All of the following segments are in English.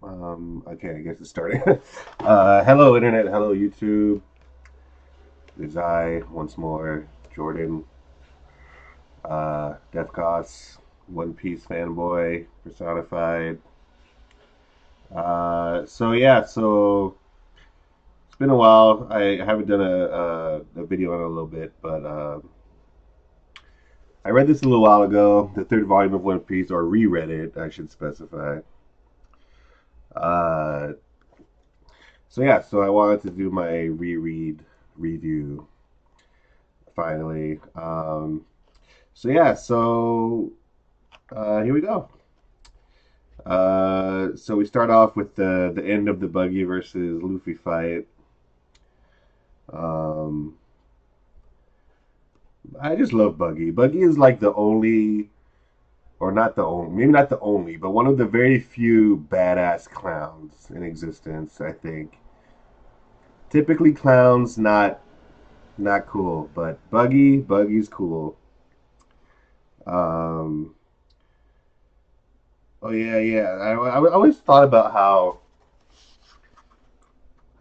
Okay, I guess it's starting. Hello, Internet. Hello, YouTube. It's I, once more, Jordan, Defcos, One Piece fanboy, personified. So it's been a while. I haven't done a video in a little bit, but I read this a little while ago, the third volume of One Piece, or reread it, I should specify. Uh, so I wanted to do my reread review finally. Here we go. So we start off with the end of the Buggy versus Luffy fight. Um, I just love Buggy. Buggy is like the only, or not the only, maybe not the only, but one of the very few badass clowns in existence. I think typically clowns not cool, but Buggy's cool. Um, oh yeah. I always thought about how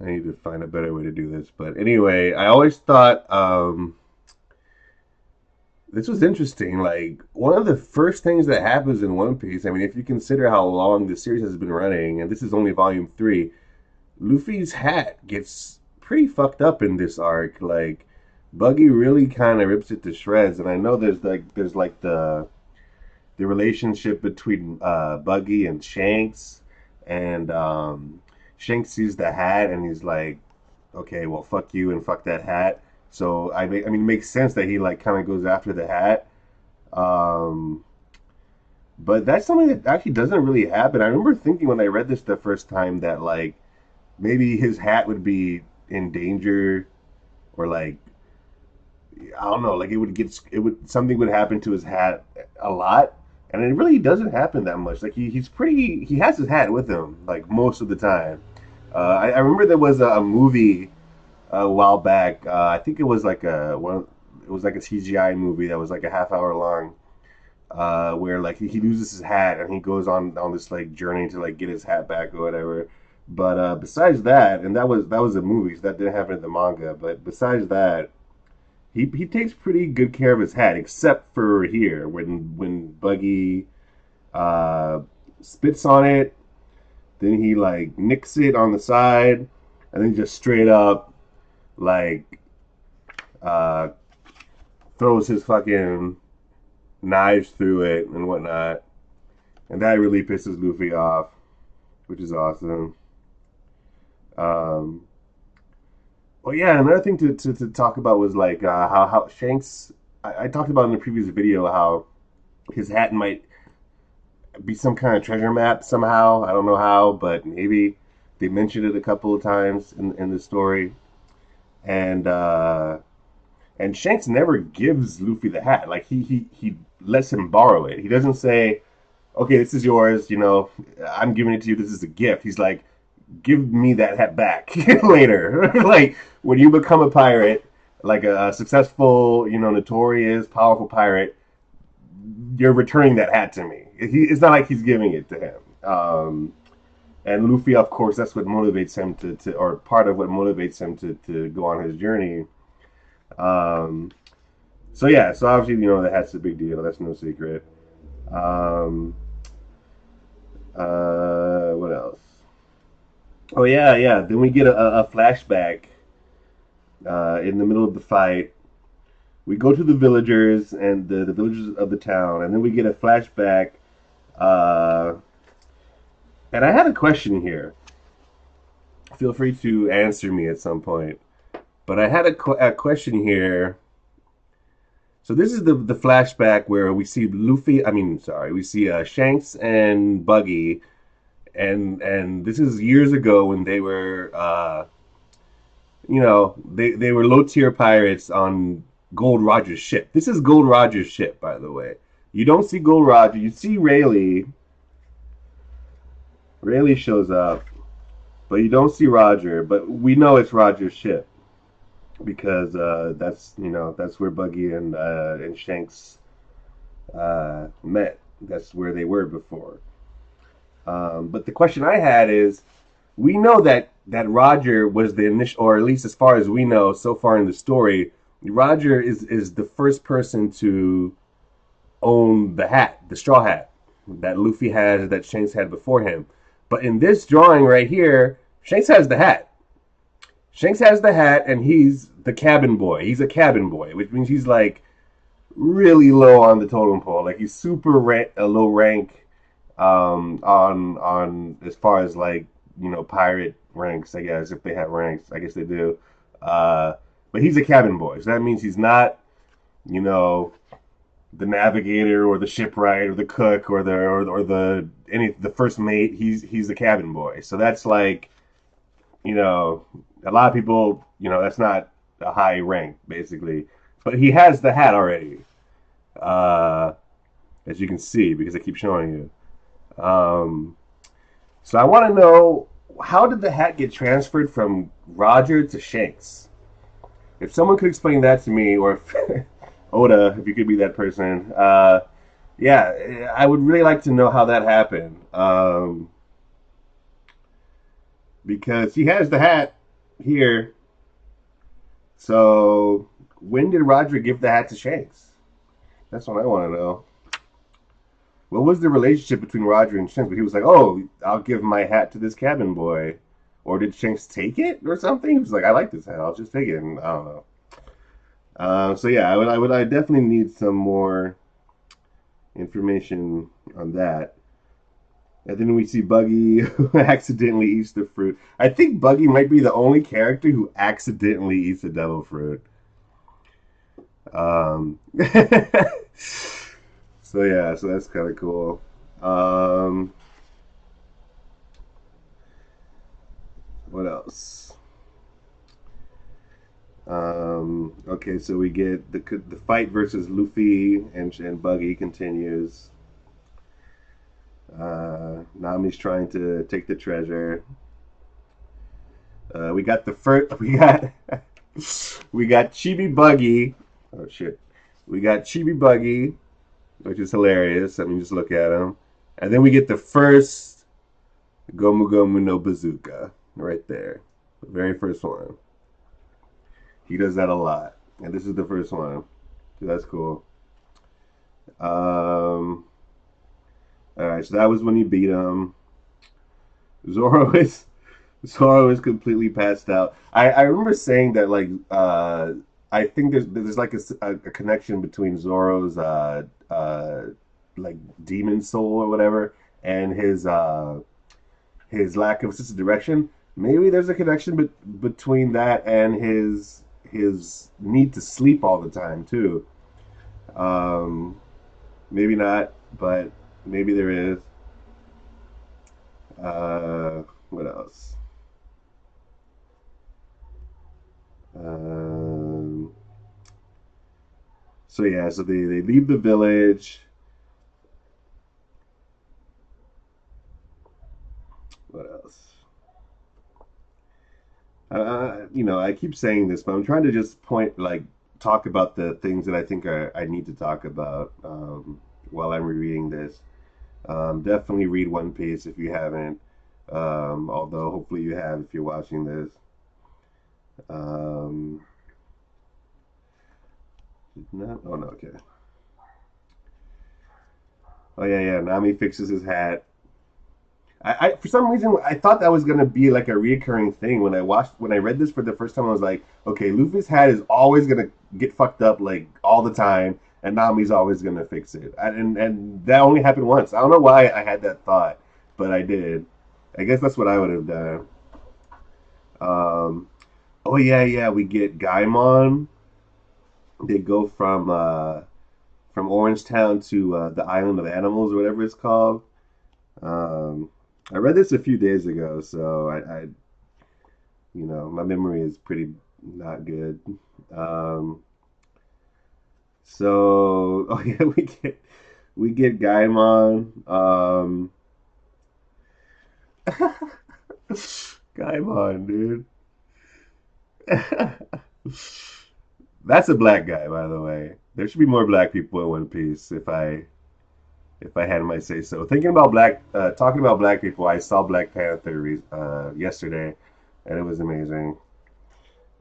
I need to find a better way to do this, but anyway, I always thought this was interesting. Like one of the first things that happens in One Piece. I mean, if you consider how long the series has been running, and this is only volume three, Luffy's hat gets pretty fucked up in this arc. Like Buggy really kind of rips it to shreds, and I know there's like the relationship between Buggy and Shanks, and Shanks sees the hat and he's like, okay, well, fuck you and fuck that hat. So I mean, it makes sense that he like kind of goes after the hat. Um, but that's something that actually doesn't really happen. I remember thinking when I read this the first time that like maybe his hat would be in danger, or like I don't know, like it would something would happen to his hat a lot, and it really doesn't happen that much. Like he has his hat with him like most of the time. I remember there was a movie a while back. I think it was like it was like a CGI movie that was like a half hour long, where like he loses his hat and he goes on this like journey to like get his hat back or whatever. But besides that, and that was a movie, so that didn't happen in the manga. But besides that, he takes pretty good care of his hat, except for here when Buggy uh, spits on it, then he like nicks it on the side, and then just straight up like uh, throws his fucking knives through it and whatnot, and that really pisses Luffy off, which is awesome. Um, well, yeah, another thing to talk about was like how Shanks. I talked about in the previous video how his hat might be some kind of treasure map somehow. I don't know how, but maybe they mentioned it a couple of times in the story. And and Shanks never gives Luffy the hat. Like he lets him borrow it. He doesn't say, "Okay, this is yours. You know, I'm giving it to you. This is a gift." He's like, "Give me that hat back later." Like when you become a pirate, like a successful, you know, notorious, powerful pirate, you're returning that hat to me. It's not like he's giving it to him. And Luffy, of course, that's what motivates him or part of what motivates him to go on his journey. Um, so obviously, you know, the hat's a big deal. That's no secret. Um, what else? Oh yeah. Then we get a flashback in the middle of the fight. We go to the villagers and the villagers of the town, and then we get a flashback. Uh, and I had a question here. Feel free to answer me at some point. But I had a question here. So this is the flashback where we see Luffy. I mean, sorry, we see Shanks and Buggy, and this is years ago when they were, you know, they were low tier pirates on Gold Roger's ship. This is Gold Roger's ship, by the way. You don't see Gold Roger. You see Rayleigh. Rayleigh shows up, but you don't see Roger. But we know it's Roger's ship because that's you know that's where Buggy and Shanks met. That's where they were before. But the question I had is, we know that Roger was the initial, or at least as far as we know so far in the story, Roger is the first person to own the hat, the straw hat that Luffy has, that Shanks had before him. But in this drawing right here, Shanks has the hat. Shanks has the hat, and he's the cabin boy. He's a cabin boy, which means he's like really low on the totem pole. Like he's super low rank on as far as like pirate ranks. I guess if they have ranks, I guess they do. Uh, but he's a cabin boy, so that means he's not you know the navigator or the shipwright or the cook or the first mate. He's the cabin boy. So that's like a lot of people that's not a high rank basically, but he has the hat already, uh, as you can see because I keep showing you. So I want to know, how did the hat get transferred from Roger to Shanks? If someone could explain that to me, or if Oda, if you could be that person, yeah, I would really like to know how that happened. Because he has the hat here. So when did Roger give the hat to Shanks? That's what I want to know. What was the relationship between Roger and Shanks? But he was like, "Oh, I'll give my hat to this cabin boy," or did Shanks take it or something? He was like, "I like this hat. I'll just take it." And I don't know. So yeah, I definitely need some more information on that. And then we see Buggy who accidentally eats the fruit. I think Buggy might be the only character who accidentally eats the devil fruit. Um, so yeah, so that's kind of cool. Um, what else? Okay, so we get the fight versus Luffy and Buggy continues. Nami's trying to take the treasure. We got the first. We got Chibi Buggy. Oh shit. We got Chibi Buggy, which is hilarious. I mean, just look at him. And then we get the first Gomu Gomu no Bazooka right there. The very first one. He does that a lot. And this is the first one. So that's cool. Um, all right, so that was when he beat him. Zoro is Zoro is completely passed out. I remember saying that like I think there's like a connection between Zoro's like demon soul or whatever and his lack of sense of direction. Maybe there's a connection between that and his need to sleep all the time too. Um, Maybe not, but maybe there is. What else? Um, so yeah, so they leave the village. What else? I keep saying this, but I'm trying to just talk about the things that I think I need to talk about while I'm rereading this. Definitely read One Piece if you haven't. Although hopefully you have if you're watching this. Um, no, oh no, okay. Oh yeah, yeah. Nami fixes his hat. I for some reason I thought that was gonna be like a reoccurring thing when I read this for the first time. I was like, okay, Luffy's hat is always gonna get fucked up like all the time, and Nami's always gonna fix it. And that only happened once. I don't know why I had that thought, but I did. I guess that's what I would have done. Um, oh yeah, yeah. We get Gaimon. They go from Orange Town to the Island of Animals or whatever it's called. Um, I read this a few days ago, so my memory is pretty not good. Um, oh yeah, we get Gaimon. Gaimon, dude. That's a black guy, by the way. There should be more black people in One Piece. If I if I had my say so. Talking about black people, I saw Black Panther yesterday, and it was amazing.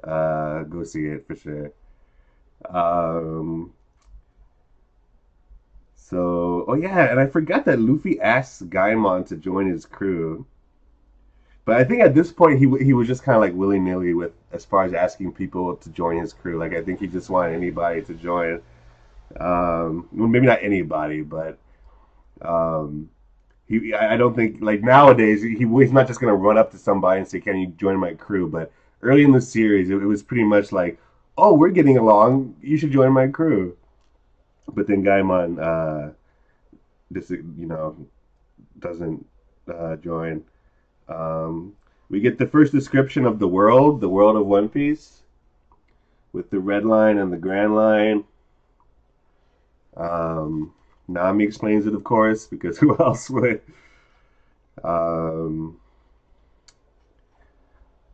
Go see it for sure. Um, oh yeah, and I forgot that Luffy asked Gaimon to join his crew. But I think at this point he was just kind of like willy nilly with as far as asking people to join his crew. Like I think he just wanted anybody to join. Well, maybe not anybody, but um, I don't think like nowadays he's not just gonna run up to somebody and say, "Can you join my crew?" But early in the series, it was pretty much like, "Oh, we're getting along. You should join my crew." But then Gaimon, this doesn't join. Um, we get the first description of the world of One Piece, with the red line and the grand line. Um, Nami explains it, of course, because who else would? Um,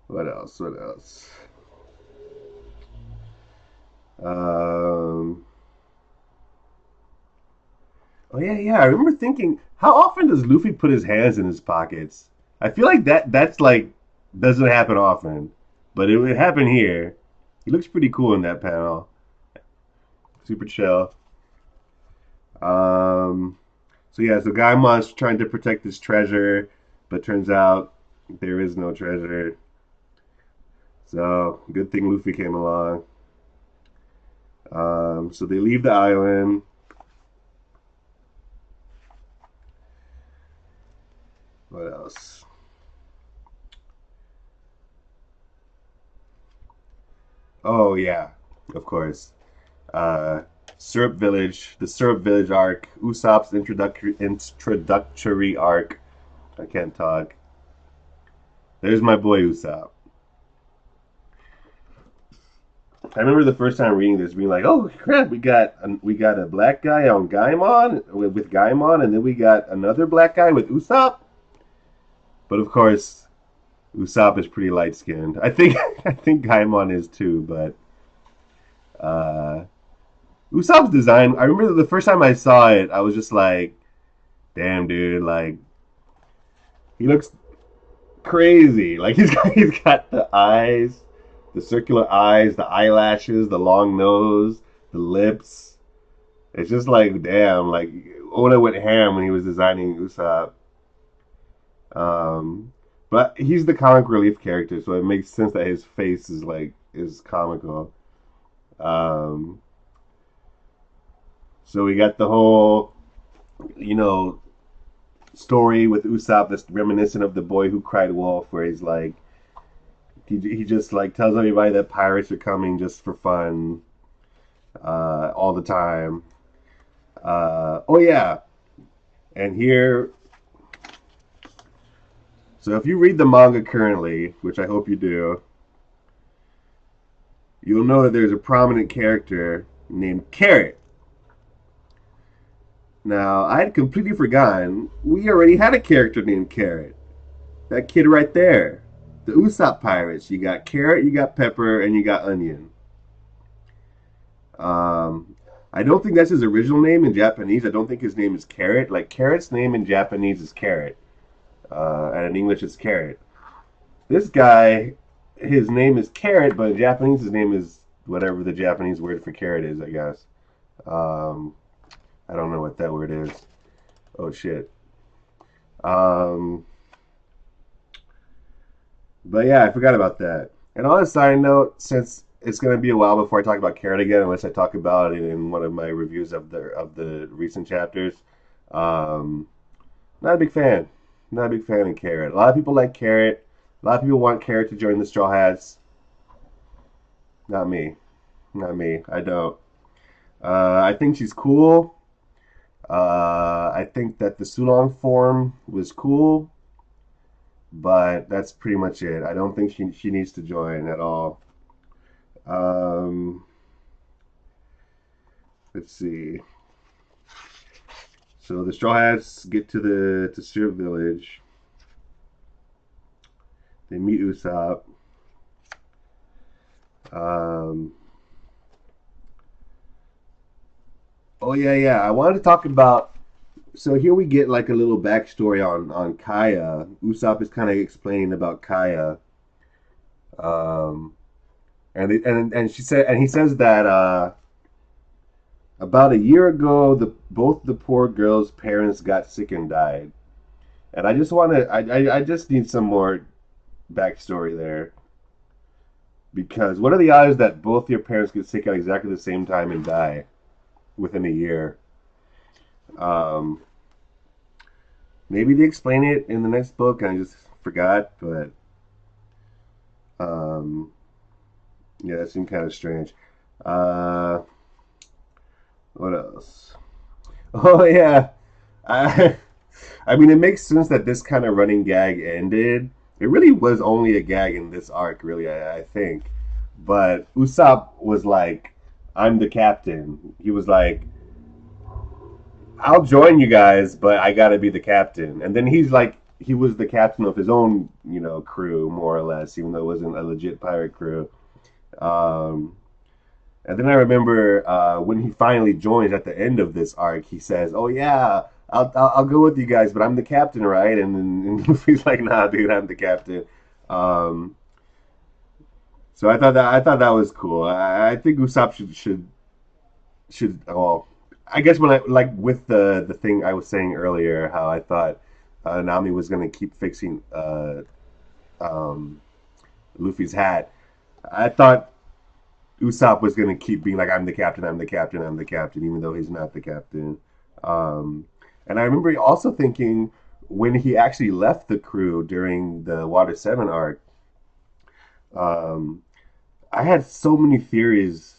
what else? What else? Um, oh yeah, yeah. I remember thinking, how often does Luffy put his hands in his pockets? I feel like that's like doesn't happen often, but it would happen here. He looks pretty cool in that panel. Super chill. Um, so yeah, so Gaimon's trying to protect his treasure, but turns out there is no treasure. So good thing Luffy came along. So they leave the island. What else? Oh yeah, of course. Uh, Syrup Village, the Syrup Village arc, Usopp's introductory arc. I can't talk. There's my boy Usopp. I remember the first time reading this, being like, "Oh crap, we got a black guy on Gaimon with Gaimon, and then we got another black guy with Usopp." But of course, Usopp is pretty light skinned. I think I think Gaimon is too, but uh, Usopp's design. I remember the first time I saw it, I was just like, "Damn, dude! Like he looks crazy. Like he's got the eyes, the circular eyes, the eyelashes, the long nose, the lips. It's just like damn. Like Oda went ham when he was designing Usopp. Um, but he's the comic relief character, so it makes sense that his face is comical. Um, so we got the whole you know story with Usopp that's reminiscent of the boy who cried wolf, where he's like he just like tells everybody that pirates are coming just for fun all the time. Oh yeah, and here, so if you read the manga currently, which I hope you do, you'll know that there's a prominent character named Carrot. Now, I had completely forgotten we already had a character named Carrot. That kid right there. The Usopp Pirates. You got Carrot, you got Pepper, and you got Onion. Um, I don't think that's his original name in Japanese. I don't think his name is Carrot. Like, Carrot's name in Japanese is Carrot. And in English it's Carrot. This guy, his name is Carrot, but in Japanese his name is whatever the Japanese word for carrot is, I guess. Um, I don't know what that word is. Oh shit. Um, but yeah, I forgot about that. And on a side note, since it's going to be a while before I talk about Carrot again, unless I talk about it in one of my reviews of the recent chapters, um, not a big fan. Not a big fan of Carrot. A lot of people like Carrot. A lot of people want Carrot to join the Straw Hats. Not me. Not me. I don't. I think she's cool. I think that the Sulong form was cool, but that's pretty much it. I don't think she needs to join at all. Um, let's see. So the Straw Hats get to Syrup Village. They meet Usopp. Um, oh yeah, yeah. I wanted to talk about So here we get like a little backstory on Kaya. Usopp is kind of explaining about Kaya, um, and she said, and he says that about a year ago, the both the poor girl's parents got sick and died. And I just want to, I just need some more backstory there because what are the odds that both your parents get sick at exactly the same time and die within a year? Um, Maybe they explain it in the next book and I just forgot, but um, yeah, that seemed kind of strange. Uh, what else? Oh yeah, I I mean it makes sense that this kind of running gag ended. It really was only a gag in this arc, really, I think. But Usopp was like, "I'm the captain." He was like, "I'll join you guys, but I gotta be the captain." And then he's like, he was the captain of his own, crew, more or less, even though it wasn't a legit pirate crew. Um, And then I remember when he finally joins at the end of this arc, he says, "Oh yeah, I'll go with you guys, but I'm the captain, right?" And Luffy's like, "Nah, dude, I'm the captain." Um, so I thought that was cool. I think Usopp should well, I guess when I like with the thing I was saying earlier, how I thought Nami was gonna keep fixing um, Luffy's hat. I thought Usopp was going to keep being like, I'm the captain, I'm the captain, I'm the captain, even though he's not the captain. Um, and I remember also thinking when he actually left the crew during the Water 7 arc, um, I had so many theories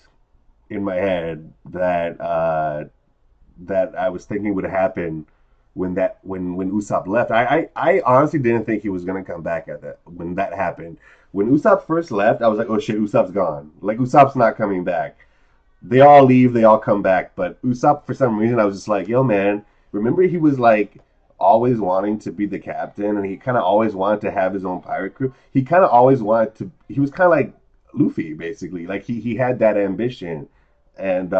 in my head that I was thinking would happen when Usopp left. I honestly didn't think he was gonna come back at that when that happened. When Usopp first left, I was like, oh shit, Usopp's gone. Like Usopp's not coming back. They all leave, they all come back. But Usopp, for some reason, I was just like, yo, man, remember he was like always wanting to be the captain and he kind of always wanted to have his own pirate crew. He kind of always wanted to, he was kind of like Luffy, basically. Like he had that ambition. And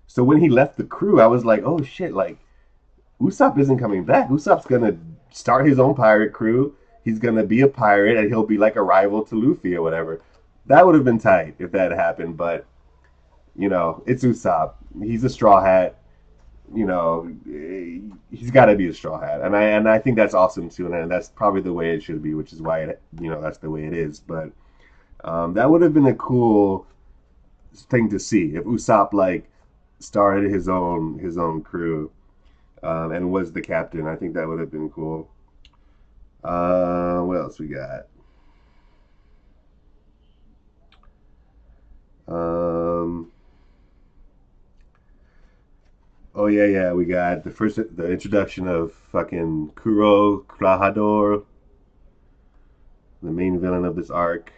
so when he left the crew, I was like, oh shit, like Usopp isn't coming back. Usopp's going to start his own pirate crew. He's going to be a pirate and he'll be like a rival to Luffy or whatever. That would have been tight if that happened, but it's Usopp. He's a straw hat. He's got to be a straw hat, and I think that's awesome too, and that's probably the way it should be, which is why that's the way it is. But that would have been a cool thing to see if Usopp like started his own crew and was the captain. I think that would have been cool. What else we got? Um, Oh yeah, yeah. We got the introduction of fucking Kuro Krahador, the main villain of this arc,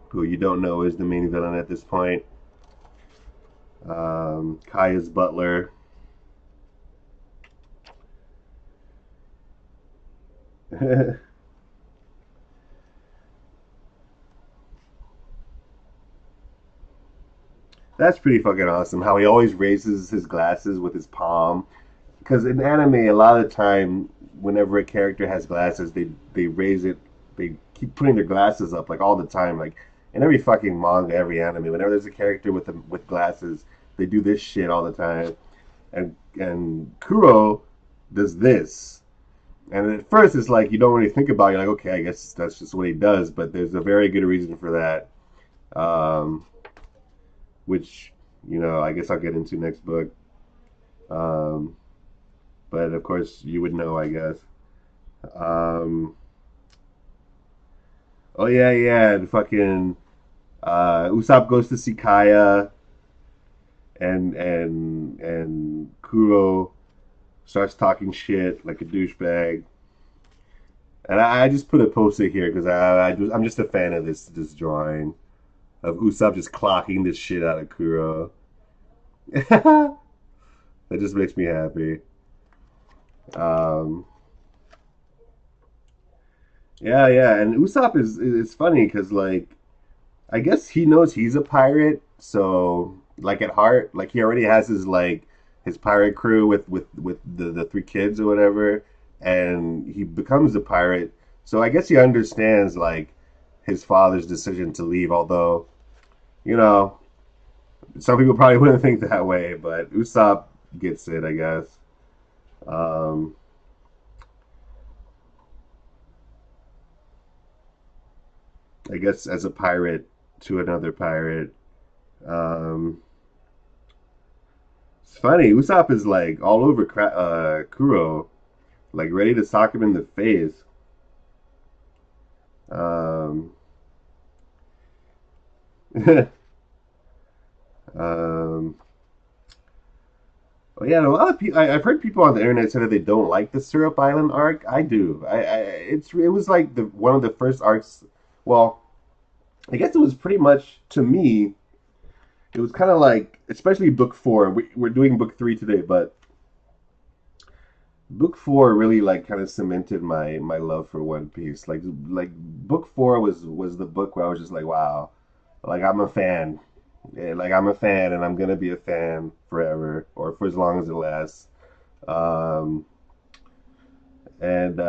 who you don't know is the main villain at this point. Kaya's butler. That's pretty fucking awesome. How he always raises his glasses with his palm. Because in anime, a lot of the time, whenever a character has glasses, they raise it. They keep putting their glasses up like all the time. Like in every fucking manga, every anime, whenever there's a character with glasses, they do this shit all the time. And Kuro does this. And at first, it's like you don't really think about it. You're like, okay, I guess that's just what he does. But there's a very good reason for that, um, which I guess I'll get into next book. Um, but of course, you would know, I guess. Um, oh yeah, yeah, the fucking Usopp goes to see Kaya, and Kuro starts talking shit like a douchebag. And I just put a poster here because I'm just a fan of this drawing of Usopp just clocking this shit out of Kuro. That just makes me happy. Um, yeah, yeah, and Usopp is funny because like I guess he knows he's a pirate, so like at heart, like he already has his pirate crew with the three kids or whatever, and he becomes a pirate. So I guess he understands like his father's decision to leave, although you know some people probably wouldn't think that way, but Usopp gets it, I guess. Um, I guess as a pirate to another pirate. Um, it's funny. Usopp is like all over Kuro, like ready to sock him in the face. Um, um, oh yeah, a lot of people. I've heard people on the internet say that they don't like the Syrup Island arc. I do. It was like the one of the first arcs. Well, I guess it was pretty much to me. It was kind of like, especially book four. We're doing book three today, but book four really like kind of cemented my love for One Piece. Like book four was the book where I was just like, wow, like I'm a fan. Yeah, like I'm a fan, and I'm gonna be a fan forever, or for as long as it lasts. Um, and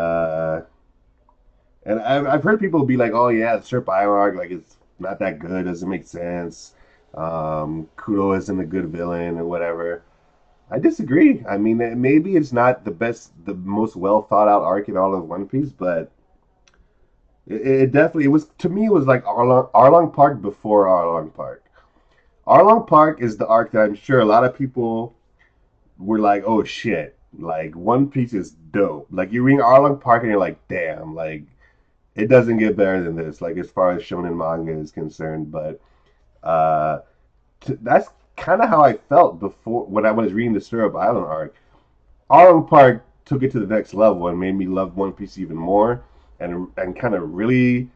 I've heard people be like, "Oh yeah, the Serp arc, like it's not that good, doesn't make sense. Kudo isn't a good villain or whatever." I disagree. I mean, maybe it's not the best, the most well thought out arc in all of One Piece, but it definitely it was to me. It was like Arlong Park before Arlong Park. Arlong Park is the arc that I'm sure a lot of people were like, "Oh shit!" Like One Piece is dope. Like you read Arlong Park and you're like, "Damn!" Like it doesn't get better than this. Like as far as shonen manga is concerned, but uh, that's kind of how I felt before when I was reading the Syrup Island arc. Arlong Park took it to the next level and made me love One Piece even more, and kind of really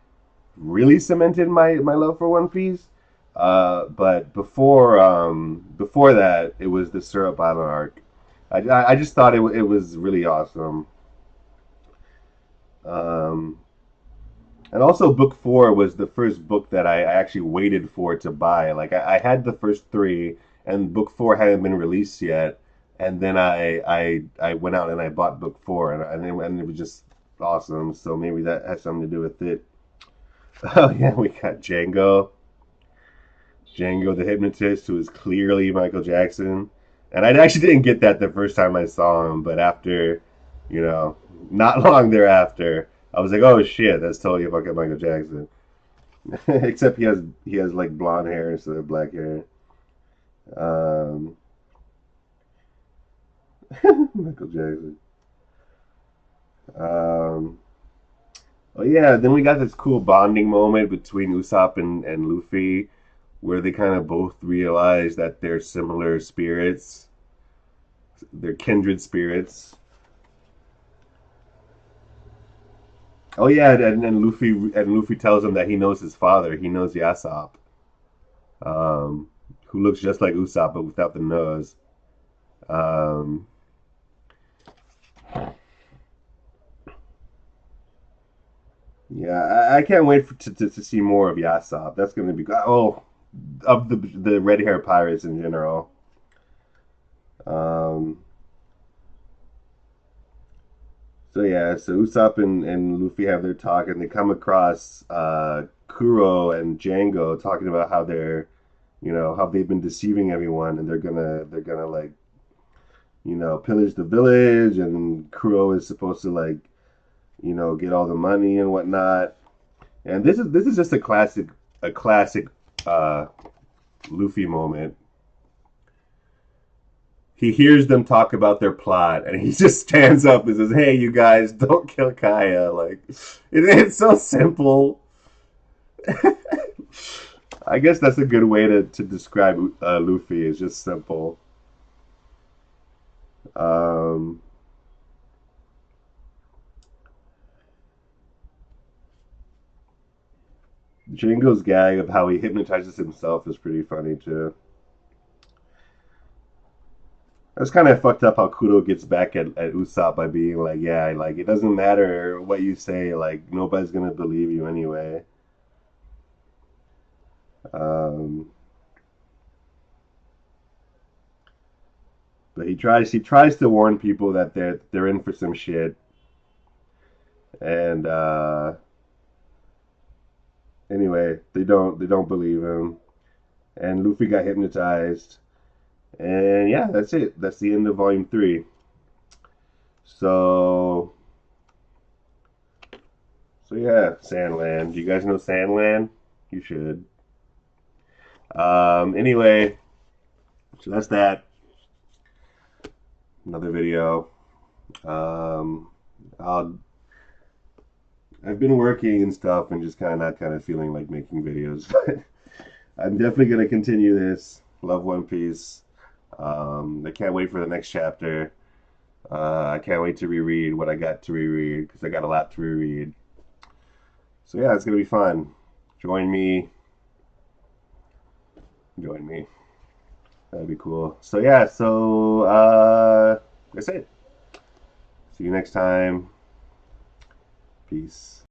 cemented my love for One Piece. But before that, it was the Syrup Island arc. I just thought it was really awesome. Um, and also, book four was the first book that I actually waited for to buy. Like I had the first three, and book four hadn't been released yet. And then I went out and I bought book four, and it was just awesome. So maybe that has something to do with it. Oh yeah, we got Django the hypnotist, who is clearly Michael Jackson. And I actually didn't get that the first time I saw him, but after, you know, not long thereafter, I was like, oh shit, that's totally fucking Michael Jackson. Except he has like blonde hair instead of black hair. Um, Michael Jackson. Um, oh yeah, then we got this cool bonding moment between Usopp and Luffy, where they kind of both realize that they're similar spirits, they're kindred spirits. Oh yeah, and Luffy tells him that he knows his father. He knows Yasop, um, who looks just like Usopp but without the nose. Um, yeah, I can't wait to see more of Yasop. That's going to be oh of the red hair pirates in general. Um, so yeah, so Usopp and Luffy have their talk, and they come across Kuro and Django talking about how how they've been deceiving everyone, and they're gonna like pillage the village, and Kuro is supposed to like get all the money and whatnot. And this is just a classic uh, Luffy moment. He hears them talk about their plot, and he just stands up and says, "Hey, you guys, don't kill Kaya." Like it's so simple. I guess that's a good way to describe Luffy. It's just simple. Um, Django's gag of how he hypnotizes himself is pretty funny too. It's kind of fucked up how Kudo gets back at Usopp by being like, yeah, like it doesn't matter what you say, like nobody's gonna believe you anyway. Um, But he tries to warn people that they're in for some shit. And anyway, they don't believe him. And Luffy got hypnotized. And yeah, that's it. That's the end of volume 3. So yeah, Sandland. Do you guys know Sandland? You should. Anyway, so that's that. Another video. Um, I'll, I've been working and stuff and just kind of not kind of feeling like making videos, but I'm definitely gonna continue this. Love One Piece. I can't wait for the next chapter. I can't wait to reread what I got to reread because I got a lot to reread. So yeah, it's gonna be fun. Join me. Join me. That'd be cool. So yeah, that's it. See you next time. Peace.